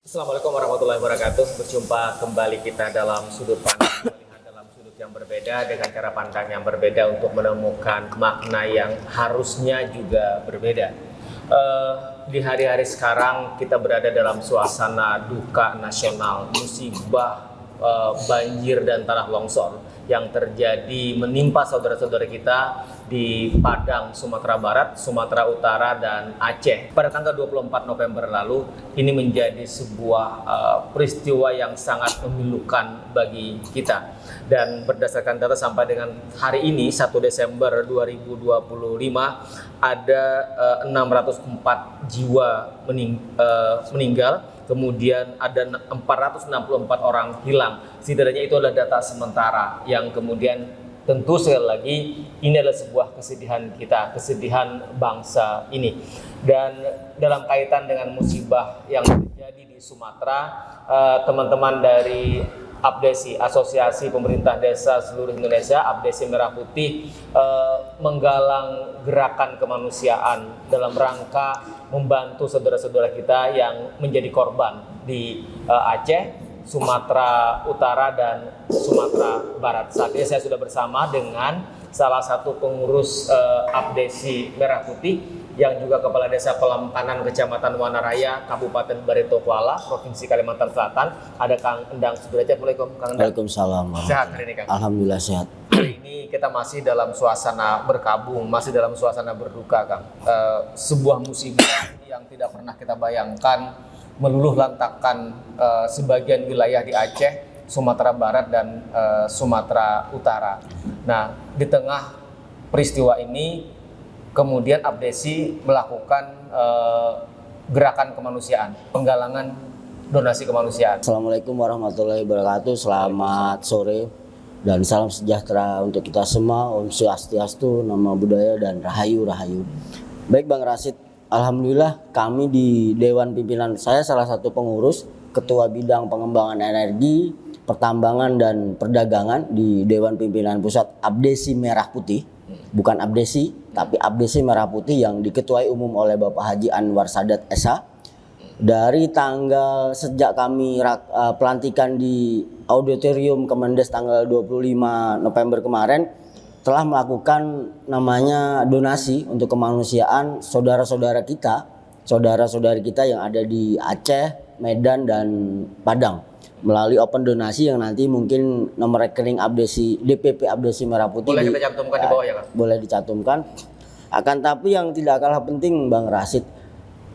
Assalamualaikum warahmatullahi wabarakatuh. Berjumpa kembali kita dalam sudut pandang, melihat dalam sudut yang berbeda dengan cara pandang yang berbeda untuk menemukan makna yang harusnya juga berbeda. Di hari-hari sekarang kita berada dalam suasana duka nasional, musibah banjir dan tanah longsor yang terjadi menimpa saudara-saudara kita di Padang, Sumatera Barat, Sumatera Utara, dan Aceh. Pada tanggal 24 November lalu, ini menjadi sebuah peristiwa yang sangat memilukan bagi kita. Dan berdasarkan data sampai dengan hari ini, 1 Desember 2025, ada 604 jiwa meninggal, kemudian ada 464 orang hilang. Setidaknya itu adalah data sementara yang kemudian tentu sekali lagi ini adalah sebuah kesedihan kita, kesedihan bangsa ini. Dan dalam kaitan dengan musibah yang terjadi di Sumatera, teman-teman dari Abdesi, Asosiasi Pemerintah Desa Seluruh Indonesia, Abdesi Merah Putih, menggalang gerakan kemanusiaan dalam rangka membantu saudara-saudara kita yang menjadi korban di Aceh, Sumatera Utara, dan Sumatera Barat. Saat ini saya sudah bersama dengan salah satu pengurus Abdesi Merah Putih yang juga Kepala Desa Pelampanan Kecamatan Wanaraya, Kabupaten Barito Kuala, Provinsi Kalimantan Selatan. Ada Kang Endang Sudrajat. Assalamualaikum Kang Endang. Waalaikumsalam. Sehat hari ini Kang? Alhamdulillah sehat. Hari ini kita masih dalam suasana berkabung, masih dalam suasana berduka Kang. Sebuah musibah yang tidak pernah kita bayangkan meluluh lantakan sebagian wilayah di Aceh, Sumatera Barat, dan Sumatera Utara. Nah, di tengah peristiwa ini kemudian Abdesi melakukan gerakan kemanusiaan, penggalangan donasi kemanusiaan. Assalamualaikum warahmatullahi wabarakatuh. Selamat sore dan salam sejahtera untuk kita semua. Om Swastiastu, Namo Buddhaya, dan Rahayu Rahayu. Baik Bang Rasid, alhamdulillah kami di Dewan Pimpinan, saya salah satu pengurus, Ketua Bidang Pengembangan Energi, Pertambangan, dan Perdagangan di Dewan Pimpinan Pusat Abdesi Merah Putih. Bukan Abdesi, tapi Abdesi Merah Putih yang diketuai umum oleh Bapak Haji Anwar Sadat SH. Dari tanggal sejak kami pelantikan di Auditorium Kemendes tanggal 25 November kemarin, telah melakukan namanya donasi untuk kemanusiaan saudara-saudara kita, saudara-saudari kita yang ada di Aceh, Medan, dan Padang, melalui open donasi yang nanti mungkin nomor rekening Abdesi, DPP Abdesi Merah Putih boleh kita cantumkan di bawah ya Kang? Boleh dicantumkan. Akan tapi yang tidak kalah penting Bang Rasid,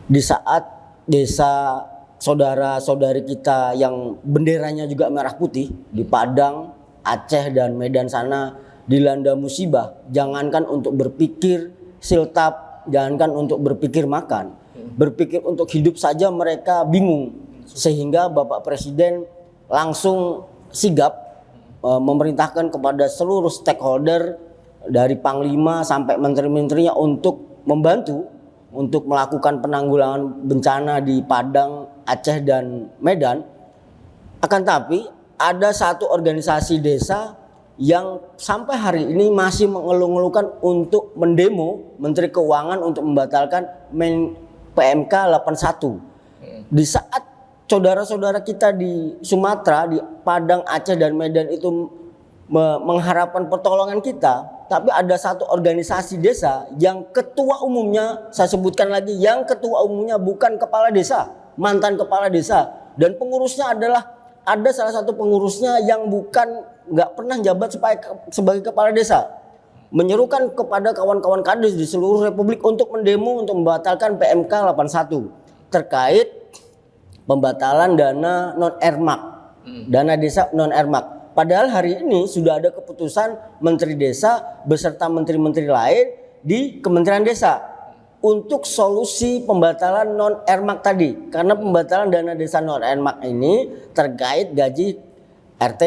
di saat desa saudara-saudari kita yang benderanya juga merah putih di Padang, Aceh, dan Medan sana dilanda musibah, jangankan untuk berpikir siltap, jangankan untuk berpikir makan, berpikir untuk hidup saja mereka bingung. Sehingga Bapak Presiden langsung sigap memerintahkan kepada seluruh stakeholder dari Panglima sampai menteri-menterinya untuk membantu untuk melakukan penanggulangan bencana di Padang, Aceh, dan Medan. Akan tapi ada satu organisasi desa yang sampai hari ini masih mengeluh-ngeluhkan untuk mendemo Menteri Keuangan untuk membatalkan PMK 81. Di saat saudara-saudara kita di Sumatera, di Padang, Aceh, dan Medan itu mengharapkan pertolongan kita, tapi ada satu organisasi desa yang ketua umumnya, saya sebutkan lagi, yang ketua umumnya bukan kepala desa, mantan kepala desa, dan pengurusnya adalah, ada salah satu pengurusnya yang nggak pernah jabat sebagai kepala desa, menyerukan kepada kawan-kawan kades di seluruh Republik untuk mendemo untuk membatalkan PMK 81 terkait pembatalan dana non-ERMAK, dana desa non-ERMAK. Padahal hari ini sudah ada keputusan Menteri Desa beserta menteri-menteri lain di Kementerian Desa untuk solusi pembatalan non-ERMAK tadi. Karena pembatalan dana desa non-ERMAK ini terkait gaji RT,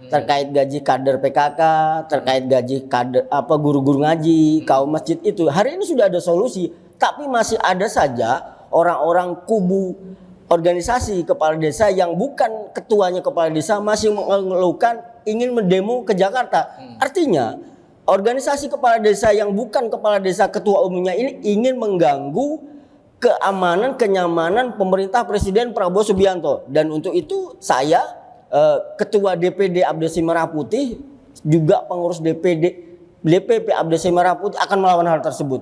terkait gaji kader PKK, terkait gaji kader guru-guru ngaji, kaum masjid itu. Hari ini sudah ada solusi, tapi masih ada saja orang-orang kubu organisasi kepala desa yang bukan ketuanya kepala desa masih mengeluhkan ingin mendemo ke Jakarta. Artinya organisasi kepala desa yang bukan kepala desa ketua umumnya ini ingin mengganggu keamanan, kenyamanan pemerintah Presiden Prabowo Subianto. Dan untuk itu saya Ketua DPD Abdesi Merah Putih juga pengurus DPP Abdesi Merah Putih akan melawan hal tersebut.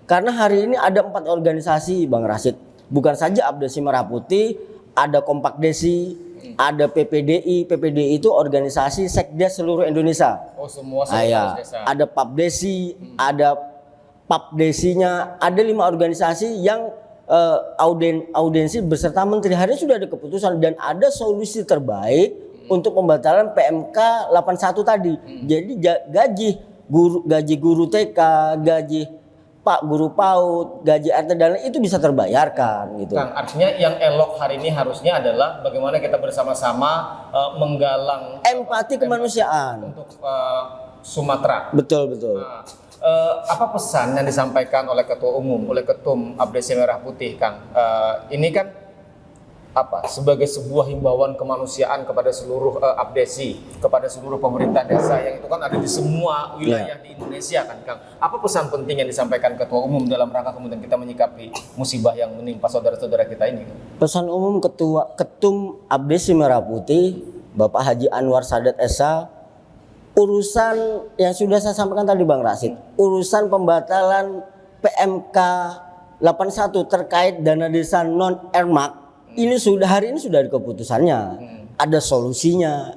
Karena hari ini ada 4 organisasi Bang Rasid. Bukan saja Abdesi Merah Putih, ada Kompak Desi, ada PPDI. PPDI itu organisasi sekdes seluruh Indonesia. Oh, semua desa. Ada PAPDesi, ada PAPDesinya, ada 5 organisasi yang audiensi beserta menteri. Hari ini sudah ada keputusan dan ada solusi terbaik untuk pembatalan PMK 81 tadi. Jadi gaji guru TK, gaji Pak guru PAUD, gaji RT dan lain itu bisa terbayarkan gitu. Kang, artinya yang elok hari ini harusnya adalah bagaimana kita bersama-sama menggalang empati kemanusiaan untuk Sumatera. Betul. Apa pesan yang disampaikan oleh Ketua Umum, oleh Ketum Abdesi Merah Putih, Kang? Ini kan sebagai sebuah himbauan kemanusiaan kepada seluruh Abdesi, kepada seluruh pemerintah desa yang itu kan ada di semua wilayah di Indonesia kan, Kang. Apa pesan penting yang disampaikan Ketua Umum dalam rangka kemudian kita menyikapi musibah yang menimpa saudara-saudara kita ini? Pesan umum Ketum Abdesi Merah Putih, Bapak Haji Anwar Sadat Esa, urusan yang sudah saya sampaikan tadi Bang Rasid, urusan pembatalan PMK 81 terkait dana desa non Ermak ini hari ini sudah ada keputusannya, ada solusinya.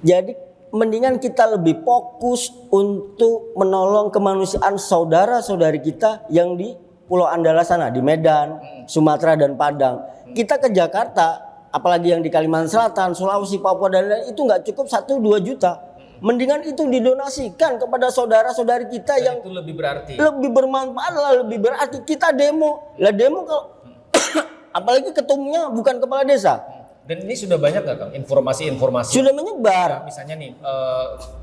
Jadi mendingan kita lebih fokus untuk menolong kemanusiaan saudara-saudari kita yang di Pulau Andala sana, di Medan, Sumatera dan Padang. Kita ke Jakarta, apalagi yang di Kalimantan Selatan, Sulawesi, Papua dan lain itu nggak cukup 1-2 juta. Mendingan itu didonasikan kepada saudara-saudari kita yang itu lebih berarti, lebih bermanfaat lah, lebih berarti. Kita demo kalau apalagi ketumnya bukan kepala desa. Dan ini sudah banyak nggak, Kang, informasi-informasi? Sudah menyebar. Misalnya nih,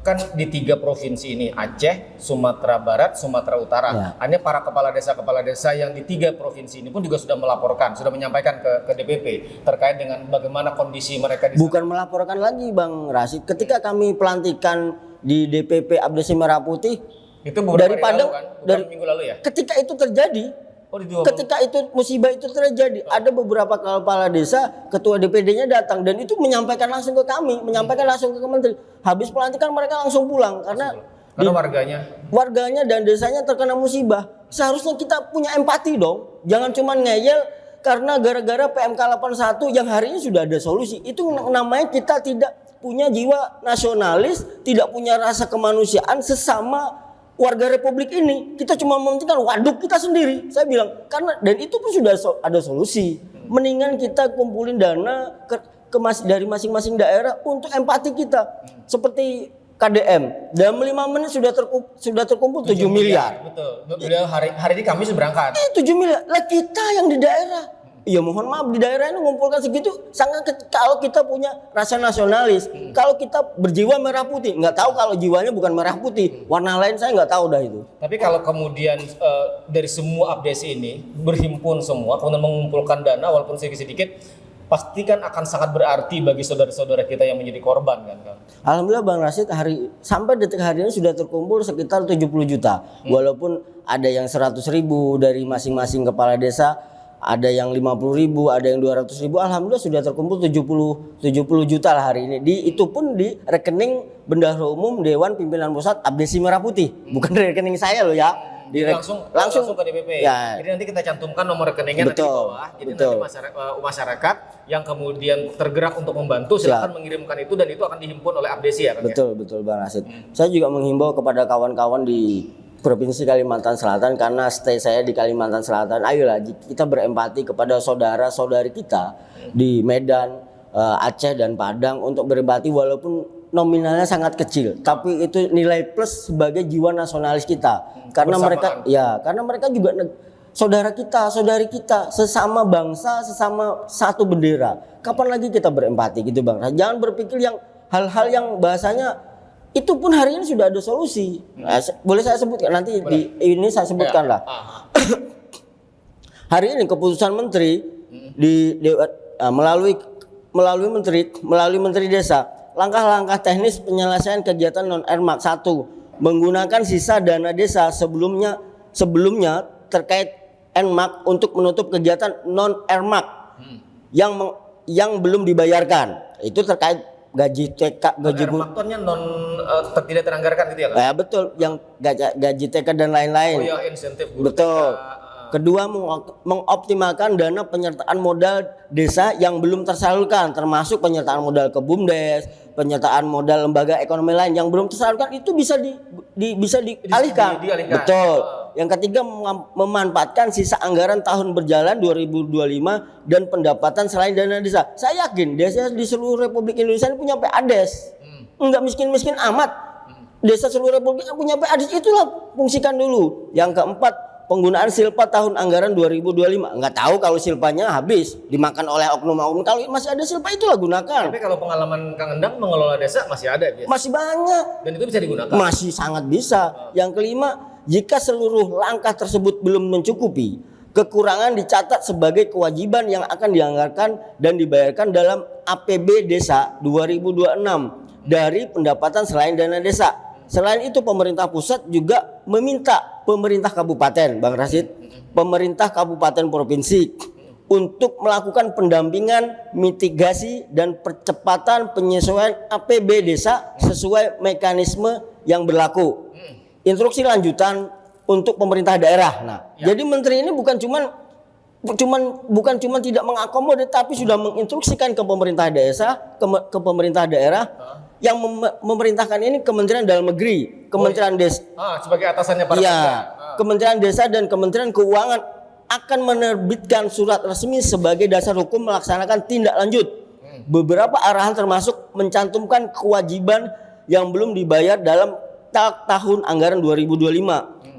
kan di 3 provinsi ini, Aceh, Sumatera Barat, Sumatera Utara. Ya. Hanya para kepala desa yang di 3 provinsi ini pun juga sudah melaporkan, sudah menyampaikan ke DPP terkait dengan bagaimana kondisi mereka di sana. Bukan melaporkan lagi Bang Rasid. Ketika kami pelantikan di DPP Abdesi Merah Putih, itu beberapa dari hari Padang, lalu, kan? Bukan minggu lalu ya? Ketika itu terjadi, ketika itu musibah itu terjadi, ada beberapa kepala desa, ketua DPD-nya datang dan itu menyampaikan langsung ke kami, menyampaikan langsung ke menteri. Habis pelantikan mereka langsung pulang karena warganya dan desanya terkena musibah. Seharusnya kita punya empati dong. Jangan cuma ngeyel karena gara-gara PMK 81 yang hari ini sudah ada solusi. Itu namanya kita tidak punya jiwa nasionalis, tidak punya rasa kemanusiaan sesama warga Republik ini. Kita cuma mementingkan waduk kita sendiri. Saya bilang karena dan itu pun sudah ada solusi. Mendingan kita kumpulin dana dari masing-masing daerah untuk empati kita. Seperti KDM dalam 5 menit sudah terkumpul 7 miliar. Betul. Hari ini kami sudah berangkat. 7 miliar. Lah kita yang di daerah. Ya mohon maaf di daerah ini mengumpulkan segitu sangat kalau kita punya rasa nasionalis, kalau kita berjiwa merah putih, nggak tahu kalau jiwanya bukan merah putih, warna lain saya nggak tahu dah itu. Tapi kalau kemudian dari semua abdesi ini berhimpun semua, kemudian mengumpulkan dana walaupun sedikit-sedikit, pasti kan akan sangat berarti bagi saudara-saudara kita yang menjadi korban kan. Alhamdulillah Bang Rasid sampai detik hari ini sudah terkumpul sekitar 70 juta. Walaupun ada yang 100.000 dari masing-masing kepala desa, ada yang 50.000, ada yang 200.000. Alhamdulillah sudah terkumpul 70 juta lah hari ini. Itu pun di rekening Bendahara Umum Dewan Pimpinan Pusat Abdesi Merah Putih, bukan di rekening saya loh ya. Langsung ke DPP. Ya. Jadi nanti kita cantumkan nomor rekeningnya nanti di bawah. Jadi nanti masyarakat yang kemudian tergerak untuk membantu silakan mengirimkan itu dan itu akan dihimpun oleh Abdesi ya kan. Betul Bang Rasid. Saya juga menghimbau kepada kawan-kawan di Provinsi Kalimantan Selatan karena stay saya di Kalimantan Selatan. Ayolah kita berempati kepada saudara-saudari kita di Medan, Aceh dan Padang untuk berempati walaupun nominalnya sangat kecil, tapi itu nilai plus sebagai jiwa nasionalis kita. Karena mereka juga saudara kita, saudari kita, sesama bangsa, sesama satu bendera. Kapan lagi kita berempati gitu Bang? Jangan berpikir yang hal-hal yang bahasanya itu pun hari ini sudah ada solusi. Boleh saya sebutkan nanti ini saya sebutkan lah. Hari ini keputusan menteri melalui menteri desa, langkah-langkah teknis penyelesaian kegiatan non Ermak 1, menggunakan sisa dana desa sebelumnya terkait NMAK untuk menutup kegiatan non RMAK yang belum dibayarkan. Itu terkait gaji TK, gaji faktornya tidak teranggarkan gitu ya kan? betul, yang gaji TK dan lain-lain. Oh ya, insentif guru Betul. TK. Kedua, mengoptimalkan dana penyertaan modal desa yang belum tersalurkan, termasuk penyertaan modal ke BUMDes, penyertaan modal lembaga ekonomi lain yang belum tersalurkan, itu bisa dialihkan. Dialihkan. Betul. Yang ketiga, memanfaatkan sisa anggaran tahun berjalan 2025 dan pendapatan selain dana desa. Saya yakin desa di seluruh Republik Indonesia ini punya PADes. Enggak miskin-miskin amat. Desa seluruh Republik punya PADes, itulah fungsikan dulu. Yang keempat, penggunaan silpa tahun anggaran 2025. Enggak tahu kalau silpanya habis dimakan oleh oknum-oknum. Kalau masih ada silpa, itulah gunakan. Tapi kalau pengalaman Kang Endang mengelola desa masih ada biasa. Masih banyak. Dan itu bisa digunakan. Masih sangat bisa. Yang kelima, jika seluruh langkah tersebut belum mencukupi, kekurangan dicatat sebagai kewajiban yang akan dianggarkan dan dibayarkan dalam APB Desa 2026 dari pendapatan selain dana desa. Selain itu, pemerintah pusat juga meminta pemerintah kabupaten, Bang Rasid, pemerintah kabupaten provinsi untuk melakukan pendampingan, mitigasi, dan percepatan penyesuaian APB desa sesuai mekanisme yang berlaku. Instruksi lanjutan untuk pemerintah daerah. Nah, jadi menteri ini bukan cuma tidak mengakomodir, tapi sudah menginstruksikan ke pemerintah desa, ke pemerintah daerah. Yang memerintahkan ini Kementerian Dalam Negeri, Kementerian Desa. Sebagai atasannya para Kementerian Desa dan Kementerian Keuangan akan menerbitkan surat resmi sebagai dasar hukum melaksanakan tindak lanjut. Beberapa arahan termasuk mencantumkan kewajiban yang belum dibayar dalam tahun anggaran 2025.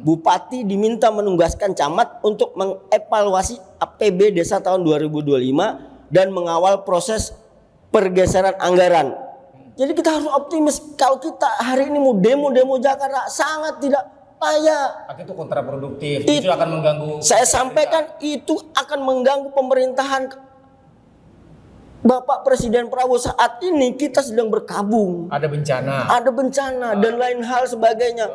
Bupati diminta menugaskan camat untuk mengevaluasi APB Desa tahun 2025 dan mengawal proses pergeseran anggaran. Jadi kita harus optimis. Kalau kita hari ini mau demo Jakarta, sangat tidak layak. Itu kontraproduktif. Itu akan mengganggu. Saya sampaikan itu akan mengganggu pemerintahan Bapak Presiden Prabowo saat ini. Kita sedang berkabung. Ada bencana dan lain hal sebagainya.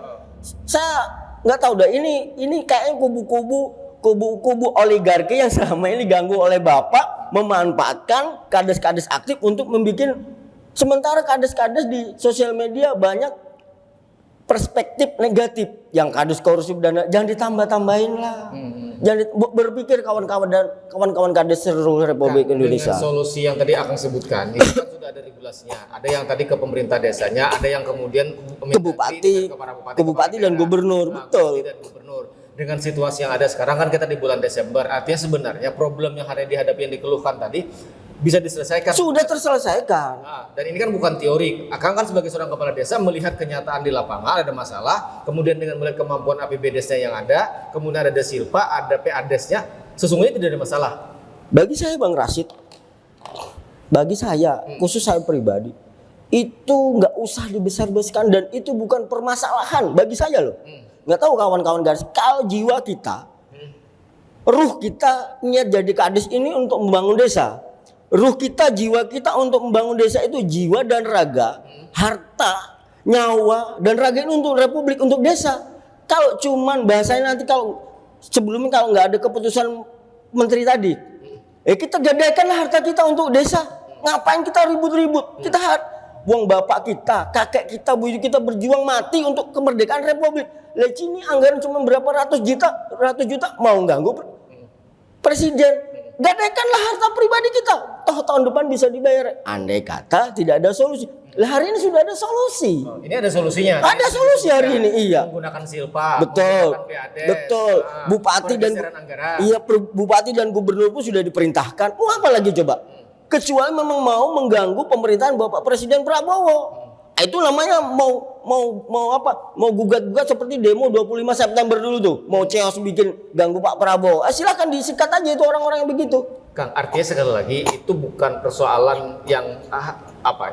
Saya nggak tahu dah. Ini kayaknya kubu oligarki yang selama ini diganggu oleh Bapak, memanfaatkan kades-kades aktif untuk membuat. Sementara kades-kades di sosial media banyak perspektif negatif. Yang kades korupsi dana, jangan ditambah-tambahin lah. Jangan berpikir kawan-kawan kades seluruh Republik Indonesia. Dengan solusi yang tadi akan sebutkan, itu kan sudah ada regulasinya. Ada yang tadi ke pemerintah desanya, ada yang kemudian ke bupati dan gubernur. Betul. Dan gubernur. Dengan situasi yang ada sekarang kan kita di bulan Desember, artinya sebenarnya problem yang hari dihadapi yang dikeluhkan tadi bisa diselesaikan. Sudah terselesaikan. Dan ini kan bukan teori. Akang kan sebagai seorang kepala desa melihat kenyataan di lapangan ada masalah, kemudian dengan melihat kemampuan APB desa yang ada, kemudian ada silpa, ada PADes-nya, sesungguhnya tidak ada masalah. Bagi saya Bang Rasid, bagi saya, khusus saya pribadi, itu nggak usah dibesar-besarkan dan itu bukan permasalahan bagi saya loh. Nggak tahu kawan-kawan garis, kalau jiwa kita, ruh kita niat jadi kades ini untuk membangun desa. Ruh kita, jiwa kita untuk membangun desa itu jiwa dan raga, harta, nyawa dan raga ini untuk republik, untuk desa. Kalau cuman bahasanya nanti sebelumnya kalau nggak ada keputusan menteri tadi, kita gadaikanlah harta kita untuk desa. Ngapain kita ribut-ribut? Kita buang bapak kita, kakek kita, buyut kita berjuang mati untuk kemerdekaan republik. Lah ini anggaran cuma berapa ratus juta mau ganggu presiden. Gadaikanlah harta pribadi kita. Toh tahun depan bisa dibayar. Andai kata tidak ada solusi. Lah hari ini sudah ada solusi. Ini ada solusinya. Ada solusi hari ini, iya. Menggunakan silpa, betul, menggunakan PADes, betul. Bupati dan gubernur pun sudah diperintahkan. Mau apa lagi coba? Kecuali memang mau mengganggu pemerintahan Bapak Presiden Prabowo. Itu namanya mau gugat-gugat seperti demo 25 September dulu tuh. Mau chaos bikin ganggu Pak Prabowo. Silakan disikat aja itu orang-orang yang begitu. Kang, artinya sekali lagi itu bukan persoalan yang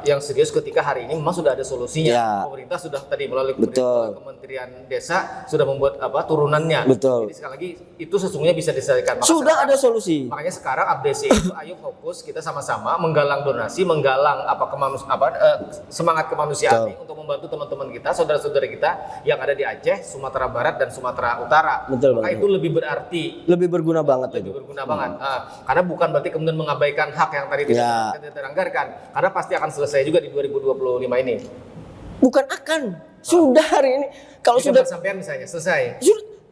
yang serius ketika hari ini memang sudah ada solusinya. Ya. Pemerintah sudah tadi melalui Betul. Kementerian Desa sudah membuat turunannya. Betul. Jadi sekali lagi itu sesungguhnya bisa diselesaikan. Maka Sudah sekarang- ada solusi. Makanya sekarang ABDC itu ayo fokus kita sama-sama menggalang donasi, menggalang semangat kemanusiaan ini untuk membantu teman-teman kita, saudara-saudara kita yang ada di Aceh, Sumatera Barat dan Sumatera Utara. Betul, Maka Bang. itu lebih berarti, Lebih berguna banget lebih itu. berguna banget. Karena bukan berarti kemudian mengabaikan hak yang tadi tidak teranggarkan. Karena pasti akan selesai juga di 2025 ini. Bukan akan. Sudah hari ini. Kalau Itu sudah sampean misalnya selesai.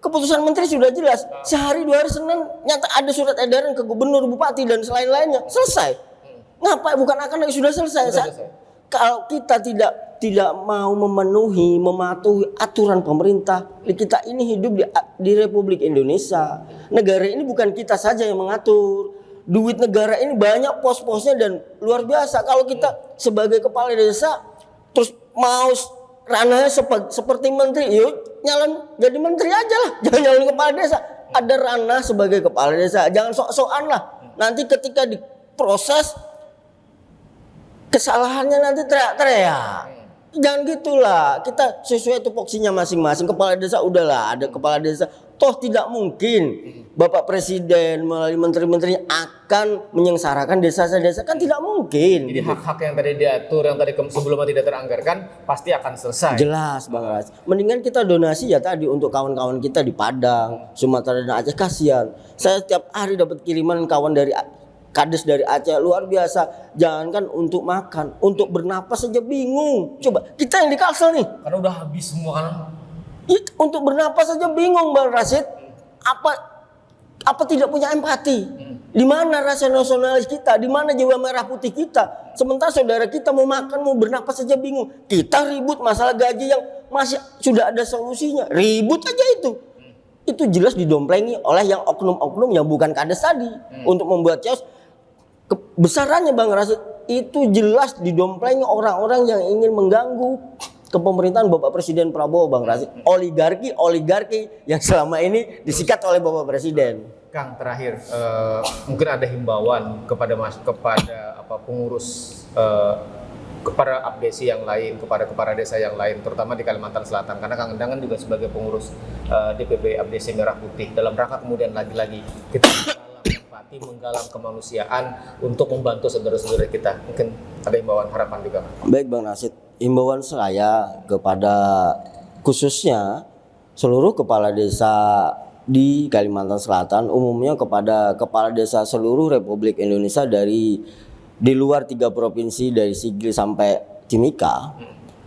keputusan menteri sudah jelas. Sehari 2 hari Senin nyata ada surat edaran ke gubernur, bupati dan selain-lainnya. Selesai. Ngapain bukan akan lagi sudah selesai. Sudah selesai. Kalau kita tidak mau mematuhi aturan pemerintah, kita ini hidup di Republik Indonesia. Negara ini bukan kita saja yang mengatur. Duit negara ini banyak pos-posnya dan luar biasa. Kalau kita sebagai kepala desa terus mau ranahnya seperti menteri, yuk nyalon jadi menteri aja lah, jangan nyalon kepala desa. Ada ranah sebagai kepala desa, jangan sok-sokan lah. Nanti ketika diproses kesalahannya nanti teriak-teriak. Jangan gitulah, kita sesuai tupoksinya masing-masing. Kepala desa udahlah, ada kepala desa. Toh tidak mungkin Bapak Presiden melalui menteri-menterinya akan menyengsarakan desa-desa, kan tidak mungkin. Jadi hak-hak yang tadi diatur, yang tadi sebelumnya tidak teranggarkan, pasti akan selesai. Jelas Bang Ras. Mendingan kita donasi ya tadi untuk kawan-kawan kita di Padang, Sumatera dan Aceh. Kasihan. Saya setiap hari dapat kiriman kawan dari Kades dari Aceh, luar biasa. Jangankan untuk makan, untuk bernapas saja bingung. Coba kita yang di Kalsel nih, Karena udah habis semua kan. untuk bernapas saja bingung Bang Rasid. Apa tidak punya empati? Di mana rasa nasionalis kita? Di mana jiwa merah putih kita? Sementara saudara kita mau makan, mau bernapas saja bingung. Kita ribut masalah gaji yang masih sudah ada solusinya. Ribut aja itu. Itu jelas didomplengi oleh yang oknum-oknum yang bukan kades tadi untuk membuat chaos. Kebesarannya Bang Rasid itu jelas didomplengi orang-orang yang ingin mengganggu kepemerintahan Bapak Presiden Prabowo, Bang Rasid. Oligarki yang selama ini disikat oleh Bapak Presiden. Kang, terakhir mungkin ada himbauan kepada pengurus, kepada ABDC yang lain, kepada kepala desa yang lain, terutama di Kalimantan Selatan. Karena Kang Endang kan juga sebagai pengurus DPP ABDC Merah Putih, dalam rangka kemudian lagi-lagi kita menggalang empati, menggalang kemanusiaan untuk membantu saudara-saudara kita. Mungkin ada himbauan harapan juga. Baik Bang Rasid, himbauan saya kepada khususnya seluruh kepala desa di Kalimantan Selatan, umumnya kepada kepala desa seluruh Republik Indonesia di luar 3 provinsi dari Sigli sampai Timika.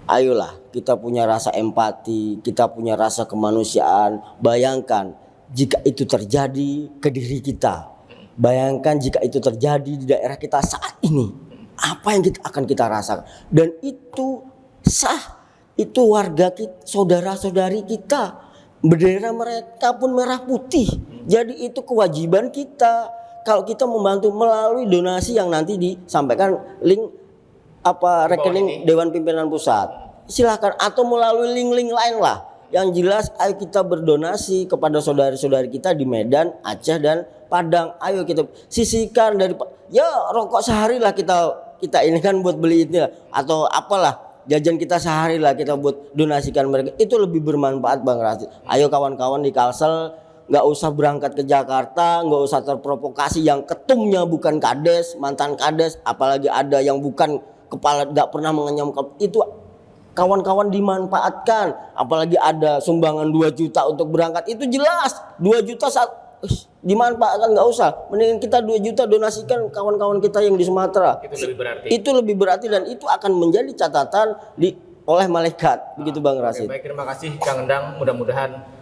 Ayolah kita punya rasa empati, kita punya rasa kemanusiaan. Bayangkan jika itu terjadi ke diri kita, bayangkan jika itu terjadi di daerah kita saat ini, apa yang akan kita rasakan. Dan itu sah, itu warga kita, saudara-saudari kita, bendera mereka pun merah putih. Jadi itu kewajiban kita. Kalau kita membantu melalui donasi yang nanti disampaikan link rekening Dewan Pimpinan Pusat, silakan, atau melalui link-link lain lah. Yang jelas ayo kita berdonasi kepada saudari-saudari kita di Medan, Aceh dan Padang. Ayo kita sisihkan dari rokok sehari lah kita ini kan buat beli itu lah, atau apalah jajan kita sehari lah kita buat donasikan mereka. Itu lebih bermanfaat Bang Rasid. Ayo kawan-kawan di Kalsel, nggak usah berangkat ke Jakarta, nggak usah terprovokasi yang ketumnya bukan kades, mantan kades, apalagi ada yang bukan kepala, nggak pernah mengenyam itu. Kawan-kawan dimanfaatkan, apalagi ada sumbangan 2 juta untuk berangkat, itu jelas 2 juta dimanfaatkan, nggak usah. Mendingan kita 2 juta donasikan kawan-kawan kita yang di Sumatera. Itu lebih berarti dan itu akan menjadi catatan oleh malaikat. Begitu Bang Rasid. Baik, terima kasih Kang Endang. Mudah-mudahan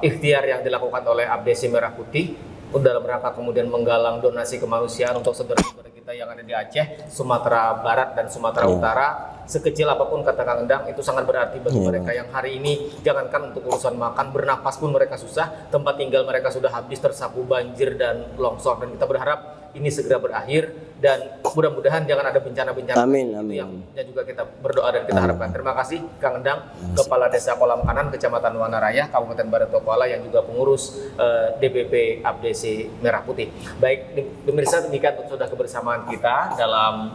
ikhtiar yang dilakukan oleh ABDC Merah Putih dalam rangka kemudian menggalang donasi kemanusiaan untuk saudara-saudara kita yang ada di Aceh, Sumatera Barat dan Sumatera Utara sekecil apapun kata Kang Endang itu sangat berarti bagi mereka yang hari ini jangankan untuk urusan makan, bernapas pun mereka susah, tempat tinggal mereka sudah habis tersapu banjir dan longsor, dan kita berharap ini segera berakhir dan mudah-mudahan jangan ada bencana-bencana. Amin, itu amin. yang juga kita berdoa dan kita harapkan. Terima kasih Kang Endang, Kepala Desa Kolam Kanan, Kecamatan Wanaraya, Kabupaten Baritokwala, yang juga pengurus DPP Abdesi Merah Putih. Baik, pemirsa, demikian sudah kebersamaan kita dalam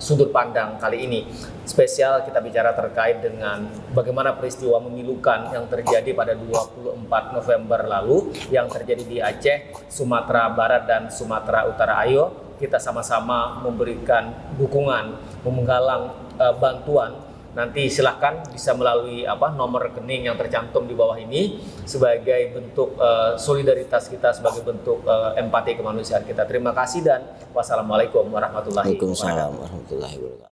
sudut pandang kali ini. Spesial kita bicara terkait dengan bagaimana peristiwa memilukan yang terjadi pada 24 November lalu yang terjadi di Aceh, Sumatera Barat dan Sumatera Utara. Ayo kita sama-sama memberikan dukungan, menggalang bantuan. Nanti silahkan bisa melalui nomor rekening yang tercantum di bawah ini sebagai bentuk solidaritas kita, sebagai bentuk empati kemanusiaan kita. Terima kasih dan wassalamualaikum warahmatullahi wabarakatuh. Waalaikumsalam warahmatullahi wabarakatuh.